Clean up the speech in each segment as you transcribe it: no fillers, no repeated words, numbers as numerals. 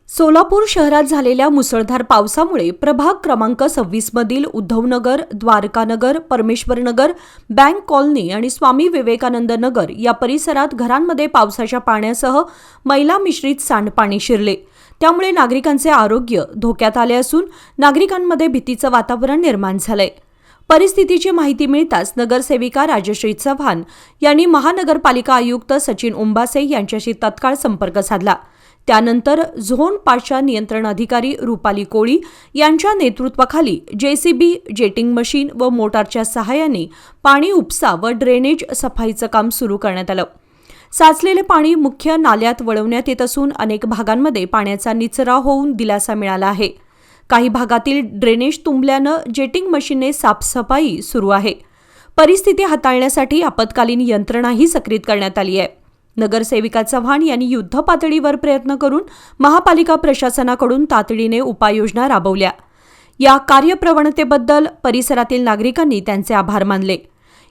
सोलापूर शहरात झालेल्या मुसळधार पावसामुळे प्रभाग क्रमांक 26 मधील उद्धवनगर, द्वारकानगर, परमेश्वरनगर, बँक कॉलनी आणि स्वामी विवेकानंद नगर या परिसरात घरांमध्ये पावसाच्या पाण्यासह मैला मिश्रित सांडपाणी शिरले। त्यामुळे नागरिकांचे आरोग्य धोक्यात आले असून नागरिकांमध्ये भीतीचे वातावरण निर्माण झाले। परिस्थितीची माहिती मिळताच नगरसेविका राजश्री चव्हाण यांनी महानगरपालिका आयुक्त सचिन उंबासे यांच्याशी तत्काळ संपर्क साधला। त्यानंतर झोन 5च्या नियंत्रण अधिकारी रुपाली कोळी यांच्या नेतृत्वाखाली जेसीबी, जेटिंग मशीन व मोटारच्या सहाय्याने पाणी उपसा व ड्रेनेज सफाईचं काम सुरू करण्यात आलं। साचलेले पाणी मुख्य नाल्यात वळवण्यात येत असून अनेक भागांमध्ये पाण्याचा निचरा होऊन दिलासा मिळाला आहे। काही भागातील ड्रेनेज तुंबल्यानं जेटिंग मशीनने साफसफाई सुरू आहे। परिस्थिती हाताळण्यासाठी आपत्कालीन यंत्रणाही सक्रिय करण्यात आली आहे। नगरसेविका चव्हाण यांनी युद्धपातळीवर प्रयत्न करून महापालिका प्रशासनाकडून तातडीने उपाययोजना राबवल्या। या कार्यप्रवणतेबद्दल परिसरातील नागरिकांनी त्यांचे आभार मानले।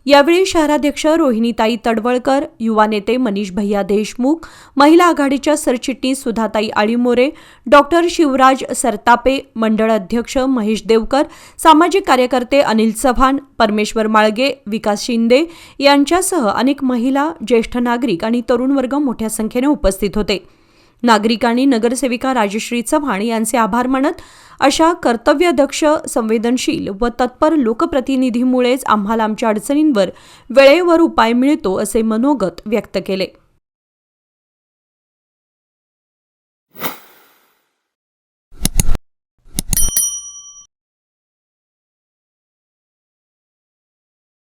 यावेळी शहराध्यक्ष रोहिणीताई तडवळकर, युवा नेते मनीष भैया देशमुख, महिला आघाडीच्या सरचिटणीस सुधाताई आळीमोरे, डॉक्टर शिवराज सरतापे, मंडळ अध्यक्ष महेश देवकर, सामाजिक कार्यकर्ते अनिल चव्हाण, परमेश्वर माळगे, विकास शिंदे यांच्यासह अनेक महिला, ज्येष्ठ नागरिक आणि तरुण वर्ग मोठ्या संख्येने उपस्थित होते। नागरिकांनी नगरसेविका राजश्री चव्हाण यांचे आभार मानत अशा कर्तव्यदक्ष, संवेदनशील व तत्पर लोकप्रतिनिधीमुळेच आम्हाला आमच्या अडचणींवर वेळेवर उपाय मिळतो असे मनोगत व्यक्त केले।